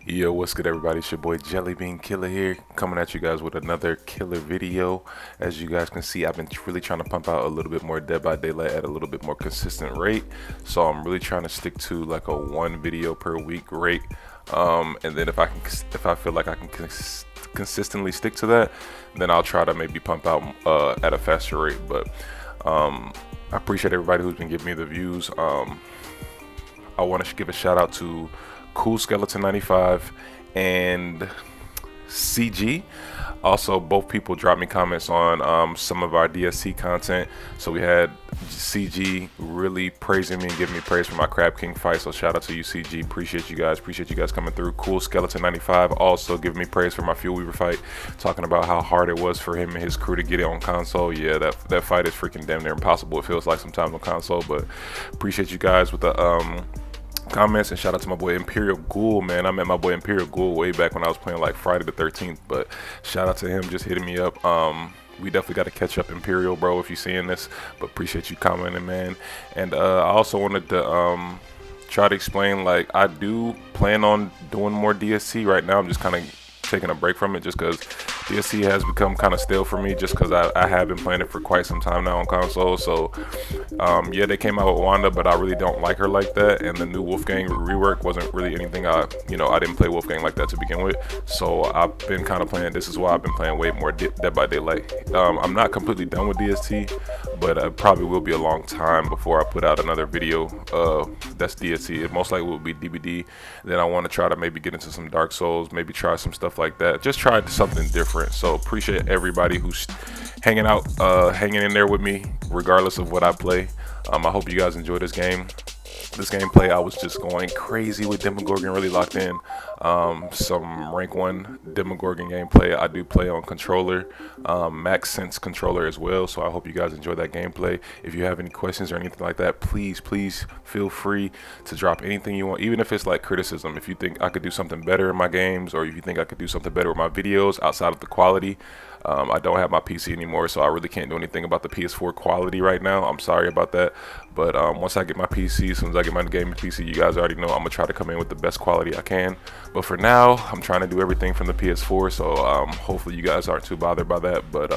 Yo, what's good, everybody? It's your boy Jellybean Killer here, coming at you guys with another killer video. As you guys can see, I've been really trying to pump out a little bit more Dead by Daylight at a little bit more consistent rate. So I'm really trying to stick to like a one video per week rate. And then if I feel like I can consistently stick to that, then I'll try to maybe pump out at a faster rate. But I appreciate everybody who's been giving me the views. I want to give a shout out to Cool Skeleton 95 and CG. Also, both people dropped me comments on some of our DSC content. So we had CG really praising me and giving me praise for my Crab King fight. So shout out to you, CG. Appreciate you guys. Appreciate you guys coming through. Cool Skeleton 95 also giving me praise for my Fuel Weaver fight, talking about how hard it was for him and his crew to get it on console. Yeah, that fight is freaking damn near impossible. It feels like sometimes on console, but appreciate you guys with the comments. And shout out to my boy Imperial Ghoul, man. I met my boy Imperial Ghoul way back when I was playing like Friday the 13th, but shout out to him just hitting me up. We definitely got to catch up, Imperial, bro, if you're seeing this, but appreciate you commenting, man. And I also wanted to try to explain, like, I do plan on doing more DSC. Right now I'm just kind of taking a break from it just because DSC has become kind of stale for me, just because I have been playing it for quite some time now on console. So yeah, they came out with Wanda, but I really don't like her like that, and the new Wolfgang rework wasn't really anything I didn't play Wolfgang like that to begin with. So I've been kind of playing, this is why I've been playing way more Dead by Daylight. I'm not completely done with DST, but it probably will be a long time before I put out another video that's DST. It most likely will be DBD. Then I want to try to maybe get into some Dark Souls, maybe try some stuff like that, just try something different. So appreciate everybody who's hanging out, hanging in there with me regardless of what I play. I hope you guys enjoy this game. This gameplay, I was just going crazy with Demogorgon, really locked in. Some rank 1 Demogorgon gameplay. I do play on controller, Max Sense controller as well, so I hope you guys enjoy that gameplay. If you have any questions or anything like that, please feel free to drop anything you want, even if it's like criticism. If you think I could do something better in my games, or if you think I could do something better with my videos outside of the quality. I don't have my PC anymore, so I really can't do anything about the PS4 quality right now. I'm sorry about that, but once I get my PC, as soon as I get my gaming PC, you guys already know I'm gonna try to come in with the best quality I can. But for now, I'm trying to do everything from the PS4, so hopefully you guys aren't too bothered by that. But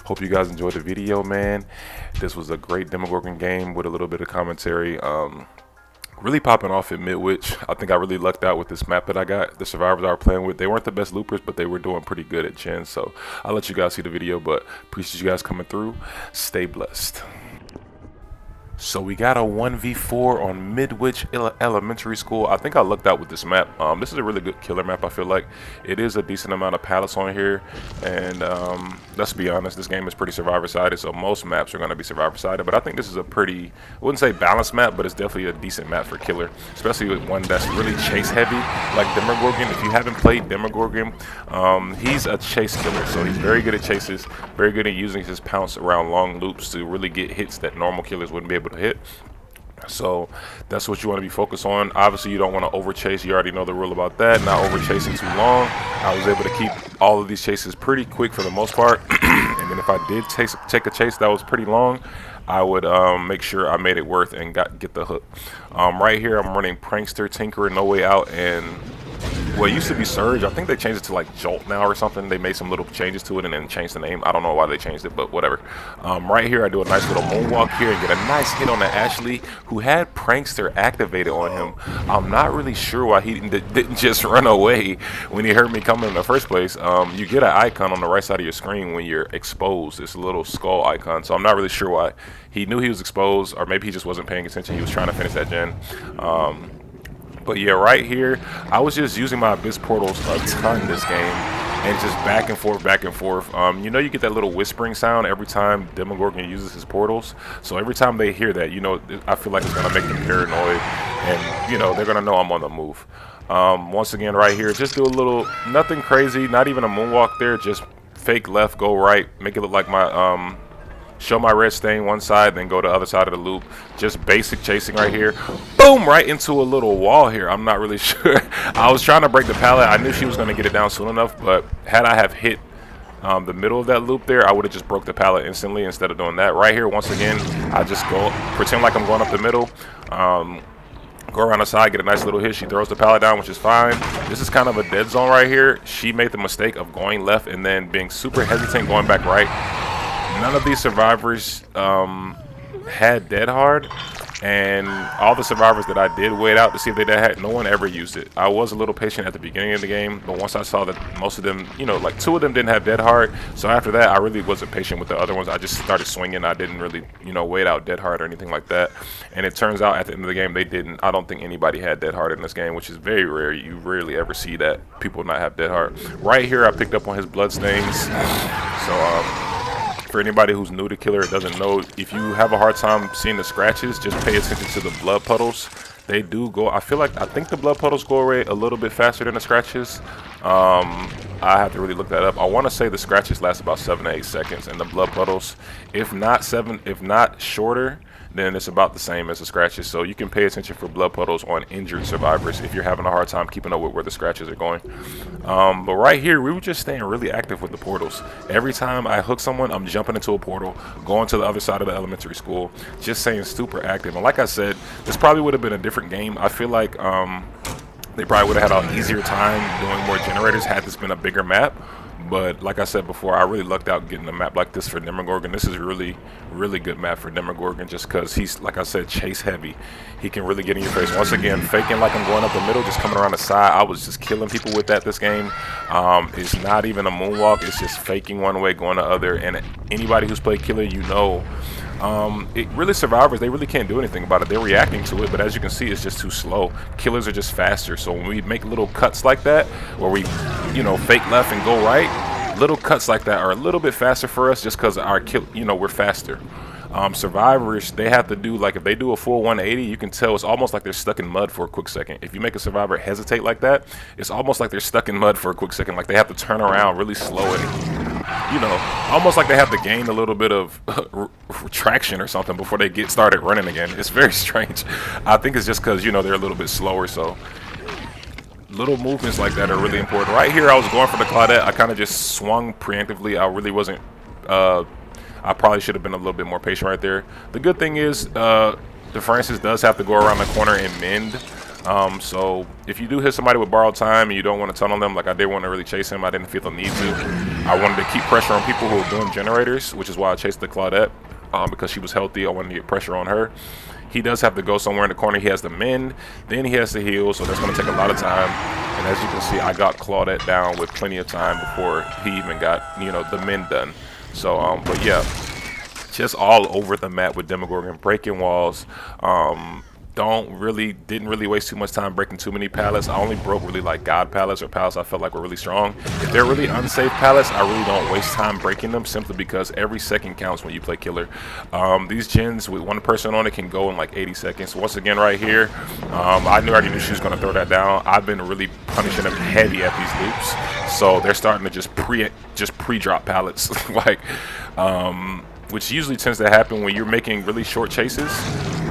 hope you guys enjoyed the video, man. This was a great Demogorgon game with a little bit of commentary. Really popping off at Midwitch. I think I really lucked out with this map that I got. The survivors I were playing with, they weren't the best loopers, but they were doing pretty good at Gen. So I'll let you guys see the video, but appreciate you guys coming through. Stay blessed. So we got a 1v4 on Midwitch Elementary School. I think I lucked out with this map. This is a really good killer map. I feel like it is a decent amount of pallets on here, and let's be honest, this game is pretty survivor sided, so most maps are going to be survivor sided, but I think this is a pretty, I wouldn't say balanced map, but it's definitely a decent map for killer, especially with one that's really chase heavy like Demogorgon. If you haven't played Demogorgon, he's a chase killer, so he's very good at chases, very good at using his pounce around long loops to really get hits that normal killers wouldn't be able to hit. So that's what you want to be focused on. Obviously you don't want to over chase, you already know the rule about that, not over chasing too long. I was able to keep all of these chases pretty quick for the most part. And then if I did take a chase that was pretty long, I would make sure I made it worth and get the hook. Right here I'm running Prankster, Tinkerer, No Way Out, and well, it used to be Surge. I think they changed it to like Jolt now or something. They made some little changes to it and then changed the name. I don't know why they changed it, but whatever. Right here, I do a nice little moonwalk here and get a nice hit on the Ashley, who had Prankster activated on him. I'm not really sure why he didn't just run away when he heard me coming in the first place. You get an icon on the right side of your screen when you're exposed. It's a little skull icon, so I'm not really sure why he knew he was exposed, or maybe he just wasn't paying attention. He was trying to finish that gen. But yeah, right here, I was just using my Abyss portals a ton this game, and just back and forth, back and forth. You know, you get that little whispering sound every time Demogorgon uses his portals. So every time they hear that, you know, I feel like it's gonna make them paranoid, and you know, they're gonna know I'm on the move. Once again, right here, just do a little, nothing crazy, not even a moonwalk there, just fake left, go right, make it look like my show my red stain one side, then go to the other side of the loop. Just basic chasing right here. Boom, right into a little wall here. I'm not really sure. I was trying to break the pallet. I knew she was going to get it down soon enough, but had I have hit the middle of that loop there, I would have just broke the pallet instantly instead of doing that. Right here, once again, I just go pretend like I'm going up the middle. Go around the side, get a nice little hit. She throws the pallet down, which is fine. This is kind of a dead zone right here. She made the mistake of going left and then being super hesitant going back right. None of these survivors had dead hard, and all the survivors that I did wait out to see if they had, no one ever used it. I was a little patient at the beginning of the game, but once I saw that most of them, you know, like 2 of them didn't have dead hard, so after that I really wasn't patient with the other ones. I just started swinging. I didn't really, you know, wait out dead hard or anything like that. And it turns out at the end of the game they didn't. I don't think anybody had dead hard in this game, which is very rare. You rarely ever see that people not have dead hard. Right here I picked up on his blood stains. So for anybody who's new to Killer, doesn't know, if you have a hard time seeing the scratches, just pay attention to the blood puddles. They do go, I think the blood puddles go away a little bit faster than the scratches. I have to really look that up. I want to say the scratches last about 7 to 8 seconds, and the blood puddles, if not shorter, then it's about the same as the scratches. So you can pay attention for blood puddles on injured survivors if you're having a hard time keeping up with where the scratches are going. But right here, we were just staying really active with the portals. Every time I hook someone, I'm jumping into a portal, going to the other side of the elementary school, just staying super active. And like I said, this probably would have been a different game. I feel like they probably would have had an easier time doing more generators had this been a bigger map. But like I said before, I really lucked out getting a map like this for Demogorgon. This is really good map for Demogorgon, just because he's, like I said, chase heavy. He can really get in your face. Once again, faking like I'm going up the middle, just coming around the side. I was just killing people with that this game. It's not even a moonwalk. It's just faking one way, going the other. And anybody who's played Killer, you know, it really, survivors, they really can't do anything about it. They're reacting to it, but as you can see, it's just too slow. Killers are just faster. So when we make little cuts like that, where we, you know, fake left and go right, little cuts like that are a little bit faster for us, just because our we're faster. Survivors, they have to do, like, if they do a full 180, you can tell it's almost like they're stuck in mud for a quick second. If you make a survivor hesitate like that, it's almost like they're stuck in mud for a quick second. Like they have to turn around really slow and, you know, almost like they have to gain a little bit of traction or something before they get started running again. It's very strange. I think it's just because, you know, they're a little bit slower. So little movements like that are really important. Right here, I was going for the Claudette. I kind of just swung preemptively. I really wasn't, I probably should have been a little bit more patient right there. The good thing is, the Francis does have to go around the corner and mend. So if you do hit somebody with borrowed time and you don't want to tunnel them, like I did want to really chase him, I didn't feel the need to. I wanted to keep pressure on people who were doing generators, which is why I chased the Claudette, because she was healthy. I wanted to get pressure on her. He does have to go somewhere in the corner. He has to mend, then he has to heal, so that's going to take a lot of time. And as you can see, I got Claudette down with plenty of time before he even got, you know, the mend done. So, but yeah, just all over the map with Demogorgon, breaking walls. Didn't really waste too much time breaking too many pallets. I only broke really like god pallets or pallets I felt like were really strong. If they're really unsafe pallets, I really don't waste time breaking them, simply because every second counts when you play Killer. These gens with one person on it can go in like 80 seconds. Once again, right here, I already knew she was going to throw that down. I've been really punishing them heavy at these loops, so they're starting to just pre-drop pallets, like, which usually tends to happen when you're making really short chases,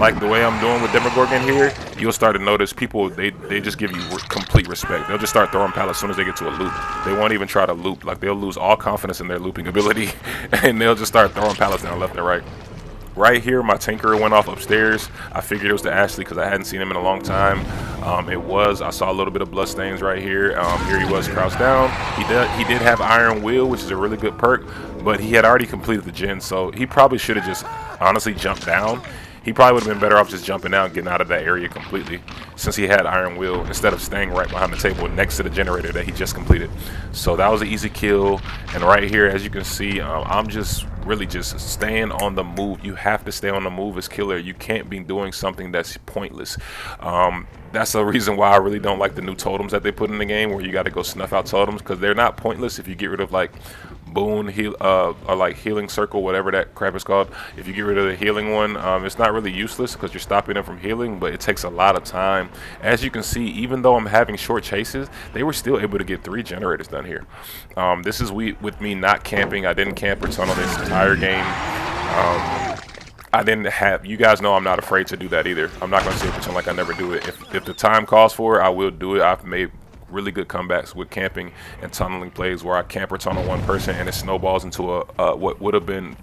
like the way I'm doing with Demogorgon here. You'll start to notice people, they just give you complete respect. They'll just start throwing pallets as soon as they get to a loop. They won't even try to loop. Like, they'll lose all confidence in their looping ability, and they'll just start throwing pallets down left and right. Right here, my Tinkerer went off upstairs. I figured it was the Ashley because I hadn't seen him in a long time. I saw a little bit of blood stains right here. Here he was crouched down. He did have Iron Will, which is a really good perk, but he had already completed the gen, so he probably should have just honestly jumped down. He probably would have been better off just jumping out and getting out of that area completely, since he had Iron Will, instead of staying right behind the table next to the generator that he just completed. So that was an easy kill. And right here, as you can see, I'm just really just staying on the move. You have to stay on the move as Killer. You can't be doing something that's pointless. That's the reason why I really don't like the new totems that they put in the game, where you got to go snuff out totems, because they're not pointless if you get rid of, like, boon heal or like healing circle, whatever that crap is called. If you get rid of the healing one, it's not really useless because you're stopping them from healing, but it takes a lot of time. As you can see, even though I'm having short chases, they were still able to get 3 generators done here. This is with me not camping. I didn't camp or tunnel this entire game. I didn't have, you guys know I'm not afraid to do that either. I'm not going to say pretend like I never do it. If the time calls for it, I will do it. I've made really good comebacks with camping and tunneling plays where I camp or tunnel one person and it snowballs into a what would have been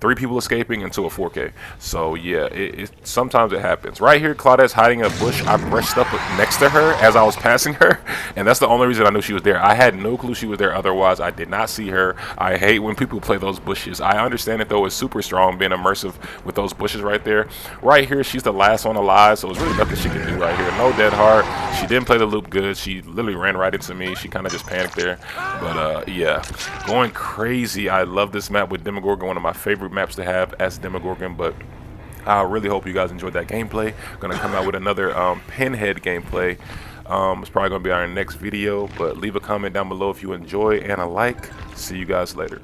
3 people escaping into a 4K. So yeah, sometimes it happens. Right here, Claudette's hiding in a bush. I brushed up next to her as I was passing her, and that's the only reason I knew she was there. I had no clue she was there otherwise. I did not see her. I hate when people play those bushes. I understand it though, it's super strong being immersive with those bushes right there. Right here, she's the last one alive, so it's really nothing she can do right here. No dead heart. She didn't play the loop good. She literally ran right into me. She kind of just panicked there. But yeah, going crazy. I love this map with Demogorgon, one of my favorite maps to have as Demogorgon. But I really hope you guys enjoyed that gameplay. Gonna come out with another pinhead gameplay. It's probably gonna be our next video, but leave a comment down below if you enjoy and a like. See you guys later.